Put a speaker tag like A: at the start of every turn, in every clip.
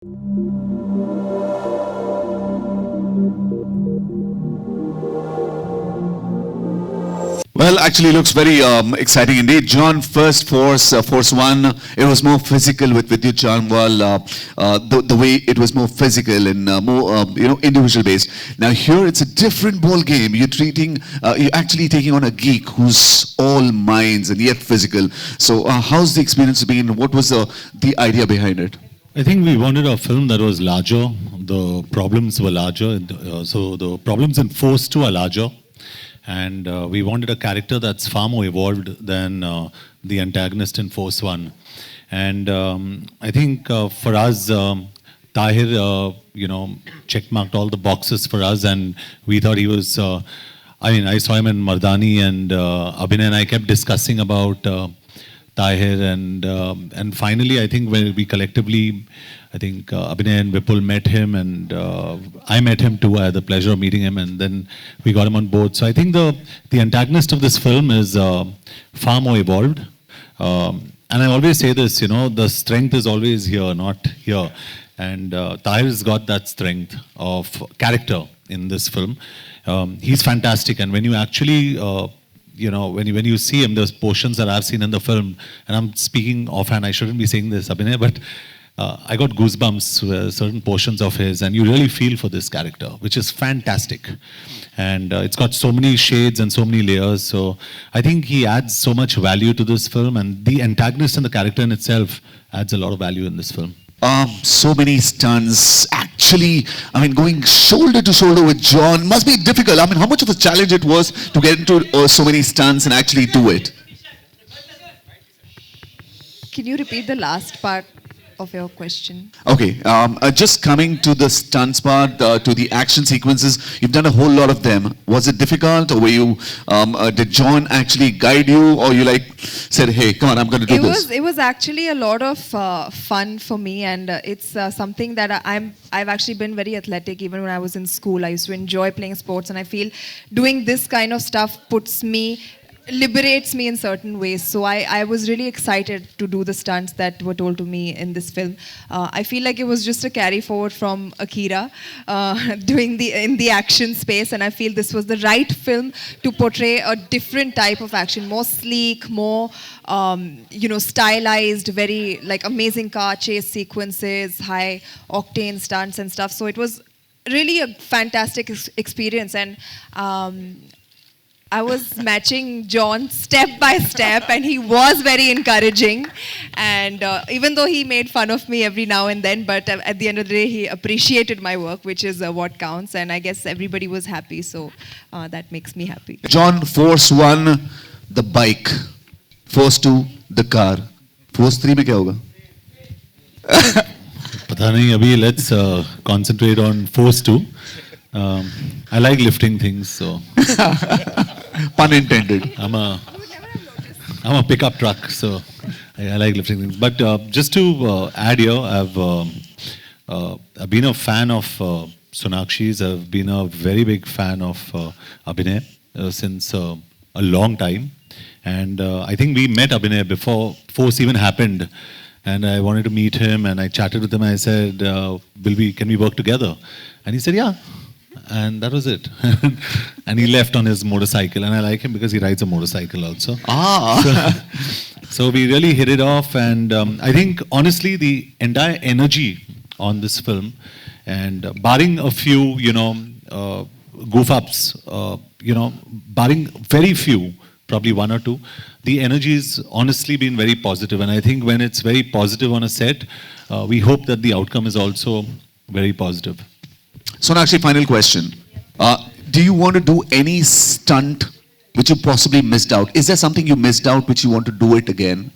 A: Well, actually, looks very exciting indeed. John, first Force One, it was more physical with Vidyut Janwal, the way it was more physical and more, individual based. Now here, it's a different ball game. You're actually taking on a geek who's all minds and yet physical. So, how's the experience been? What was the idea behind it?
B: I think we wanted a film that was larger. The problems were larger. So the problems in Force 2 are larger. And we wanted a character that's far more evolved than the antagonist in Force 1. And I think for us, Tahir, checkmarked all the boxes for us. And we thought he was, I saw him in Mardani and Abhinay, and I kept discussing about Tahir, and finally, I think when we collectively, Abhinay and Vipul met him, and I met him too. I had the pleasure of meeting him, and then we got him on board. So I think the antagonist of this film is far more evolved. And I always say this, the strength is always here, not here. And Tahir's got that strength of character in this film. He's fantastic, and when you actually when you see him, there's portions that I've seen in the film, and I'm speaking offhand, I shouldn't be saying this, Abhinay, but I got goosebumps with certain portions of his, and you really feel for this character, which is fantastic. And it's got so many shades and so many layers, so I think he adds so much value to this film, and the antagonist and the character in itself adds a lot of value in this film.
A: So many stunts. Actually, going shoulder to shoulder with John must be difficult. How much of a challenge it was to get into so many stunts and actually do it?
C: Can you repeat the last part of your question?
A: Okay, just coming to the stunts part, to the action sequences, you've done a whole lot of them. Was it difficult, or did John actually guide you, or you said, hey, come on, I'm going to do this?
C: It was actually a lot of fun for me, and it's something that I've actually been very athletic even when I was in school. I used to enjoy playing sports, and I feel doing this kind of stuff liberates me in certain ways. So I was really excited to do the stunts that were told to me in this film. I feel like it was just a carry forward from Akira, doing in the action space, and I feel this was the right film to portray a different type of action, more sleek, more stylized, very amazing car chase sequences, high octane stunts and stuff. So it was really a fantastic experience, and I was matching John step by step, and he was very encouraging. And even though he made fun of me every now and then, but at the end of the day, he appreciated my work, which is what counts. And I guess everybody was happy, so that makes me happy.
A: John, Force 1, the bike. Force 2, the car. Force 3 में क्या होगा?
B: पता नहीं अभी. Let's concentrate on Force 2. I like lifting things, so.
A: Pun intended.
B: I'm a pickup truck, so I like lifting things. But just to add here, I've been a fan of Sonakshi's. I've been a very big fan of Abhinay since a long time. And I think we met Abhinay before Force even happened. And I wanted to meet him, and I chatted with him. I said, can we work together? And he said, yeah. And that was it. And he left on his motorcycle, and I like him because he rides a motorcycle also. So we really hit it off, and I think honestly the entire energy on this film, and barring a few goof ups, barring very few, probably one or two, the energy has honestly been very positive. And I think when it's very positive on a set, we hope that the outcome is also very positive.
A: Sonakshi, final question. Do you want to do any stunt which you possibly missed out? Is there something you missed out which you want to do it again?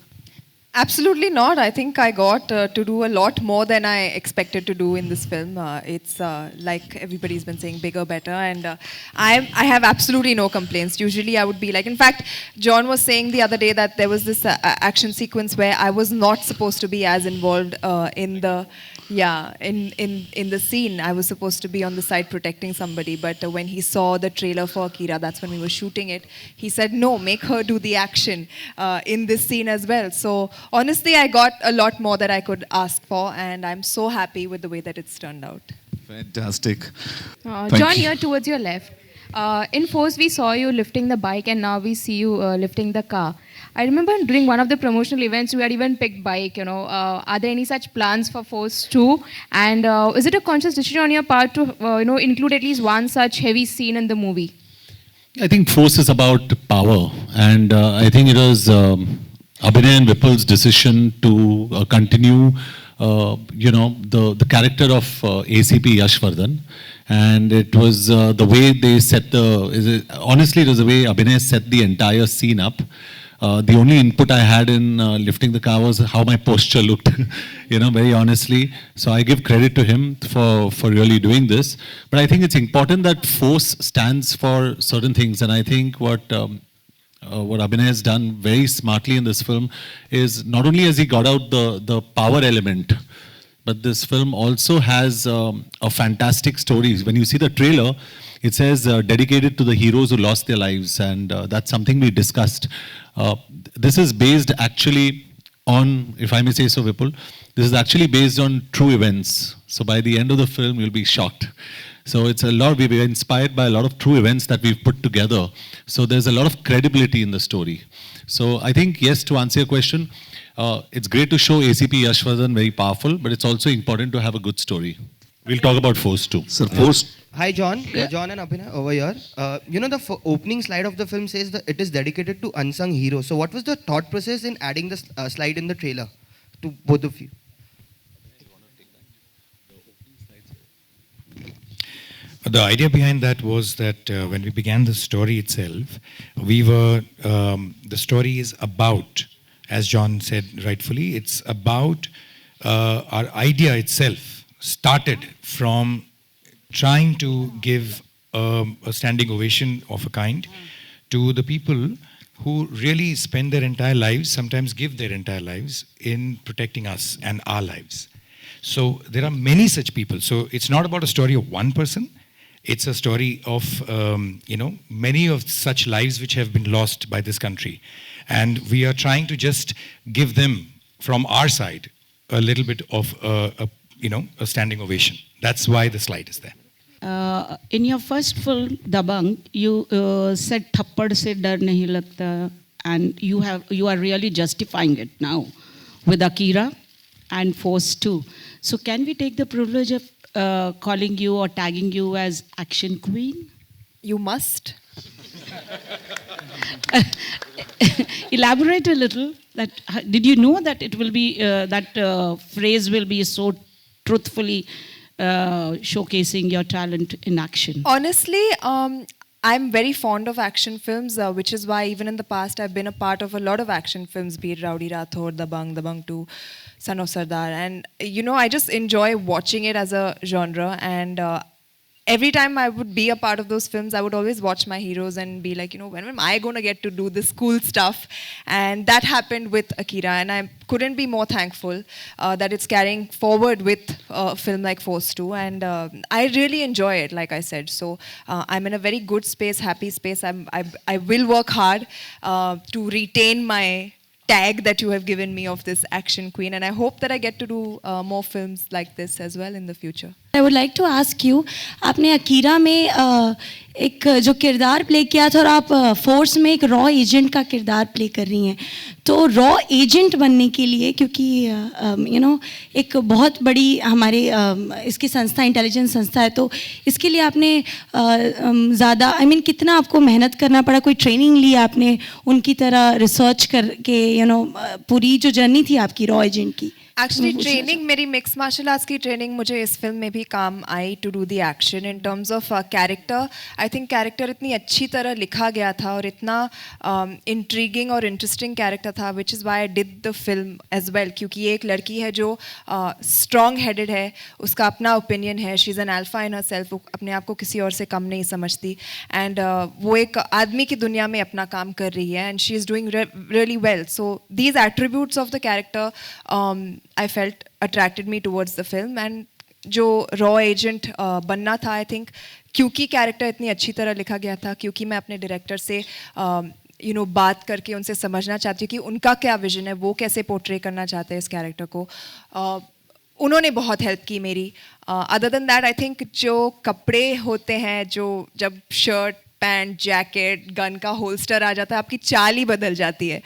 C: Absolutely not. I think I got to do a lot more than I expected to do in this film. It's like everybody's been saying, bigger, better, and I have absolutely no complaints. Usually I would be in fact, John was saying the other day that there was this action sequence where I was not supposed to be as involved in the Yeah, in the scene, I was supposed to be on the side protecting somebody, but when he saw the trailer for Akira, that's when we were shooting it. He said, "No, make her do the action in this scene as well." So honestly, I got a lot more that I could ask for, and I'm so happy with the way that it's turned out.
A: Fantastic. Thank
D: John,
A: you.
D: here towards your left. In Force, we saw you lifting the bike, and now we see you lifting the car. I remember during one of the promotional events, you had even picked bike. Are there any such plans for Force 2? And is it a conscious decision on your part to, include at least one such heavy scene in the movie?
B: I think Force is about power, and I think it was Abhinay and Vipul's decision to continue, the character of ACP Yashvardhan, and it was the way they set honestly, it was the way Abhinay set the entire scene up. The only input I had in lifting the car was how my posture looked, very honestly. So I give credit to him for really doing this. But I think it's important that Force stands for certain things. And I think what Abhinay has done very smartly in this film is not only has he got out the power element, but this film also has a fantastic story. When you see the trailer, it says dedicated to the heroes who lost their lives, and that's something we discussed. This is based actually on, if I may say so, Vipul, this is actually based on true events. So by the end of the film, you'll be shocked. So it's we were inspired by a lot of true events that we've put together. So there's a lot of credibility in the story. So I think, yes, to answer your question, it's great to show ACP Yashvardhan very powerful, but it's also important to have a good story. We'll talk about Force too.
A: Sir, Force.
E: Hi John, John and Abhinay over here. The opening slide of the film says that it is dedicated to unsung heroes. So what was the thought process in adding the slide in the trailer to both of you?
F: The idea behind that was that when we began the story itself, the story is about, as John said rightfully, it's about our idea itself started from trying to give a standing ovation of a kind to the people who really spend their entire lives, sometimes give their entire lives in protecting us and our lives. So there are many such people. So it's not about a story of one person. It's a story of, many of such lives which have been lost by this country. And we are trying to just give them, from our side, a little bit of a standing ovation. That's why the slide is there.
G: In your first film, Dabang, you said "Thappad se dar nahi lagta," and you are really justifying it now with Akira and Force 2. So can we take the privilege of calling you or tagging you as Action Queen?
C: You must.
G: Elaborate a little. Did you know that it will be that phrase will be so truthfully showcasing your talent in action?
C: Honestly, I'm very fond of action films, which is why even in the past I've been a part of a lot of action films, be it Rowdy Rathore, Dabang, Dabang 2, Son of Sardar. And, I just enjoy watching it as a genre. And every time I would be a part of those films, I would always watch my heroes and be like, when am I going to get to do this cool stuff? And that happened with Akira, and I couldn't be more thankful that it's carrying forward with a film like Force 2. And I really enjoy it, like I said. So I'm in a very good space, happy space. I will work hard to retain my tag that you have given me of this action queen, and I hope that I get to do more films like this as well in the future.
H: I would like to ask you, आपने Akira में एक जो किरदार play किया था और आप force में एक रॉ एजेंट का किरदार प्ले कर रही हैं, तो रॉ एजेंट बनने के लिए, क्योंकि एक बहुत बड़ी हमारे इसकी संस्था इंटेलिजेंस संस्था है, तो इसके लिए आपने ज़्यादा कितना आपको मेहनत करना पड़ा? कोई ट्रेनिंग ली आपने उनकी तरह रिसर्च करके पूरी जो जर्नी थी आपकी रॉ एजेंट की?
C: एक्चुअली ट्रेनिंग मेरी मिक्स मार्शल आर्ट्स की ट्रेनिंग मुझे इस फिल्म में भी काम I to do the action in terms of character. I think character इतनी अच्छी तरह लिखा गया था और इतना इंट्रीगिंग और इंटरेस्टिंग कैरेक्टर था, which is why I did the film as well, क्योंकि ये एक लड़की है जो स्ट्रॉन्ग हेडेड है, उसका अपना ओपिनियन है, she is an alpha in her self, वो अपने आप को किसी और से कम नहीं समझती, एंड वो एक आदमी की दुनिया में अपना काम कर रही है, and she is doing really well. So these attributes of the character I felt attracted me towards the film. And जो रॉ एजेंट बनना था, आई थिंक क्योंकि कैरेक्टर इतनी अच्छी तरह लिखा गया था, क्योंकि मैं अपने डायरेक्टर से बात करके उनसे समझना चाहती हूँ कि उनका क्या विजन है, वो कैसे पोर्ट्रे करना चाहते हैं इस कैरेक्टर को. उन्होंने बहुत हेल्प की मेरी. Other than that I think जो कपड़े होते हैं, जो जब शर्ट पैंट जैकेट गन का होल्स्टर आ जाता है, आपकी चाल ही बदल जाती है.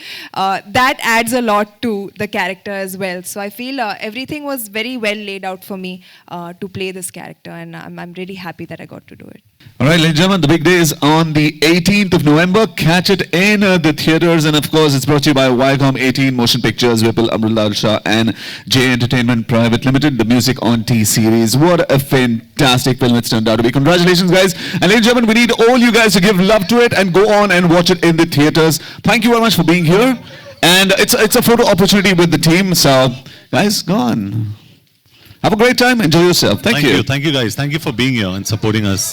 C: That adds a lot to the character as well. So I feel everything was very well laid out for me to play this character, and I am really happy that I got to do it.
A: All right, ladies and gentlemen, the big day is on the 18th of November. Catch it in the theaters, and of course, it's brought to you by Viacom 18 Motion Pictures, Vipul Amrullal Shah, and J Entertainment Private Limited. The music on T series. What a fantastic film it's turned out to be. Congratulations, guys! And ladies and gentlemen, we need all you guys to give love to it and go on and watch it in the theaters. Thank you very much for being here, and it's a photo opportunity with the team. So, guys, go on. Have a great time. Enjoy yourself. Thank you.
B: Thank you, guys. Thank you for being here and supporting us.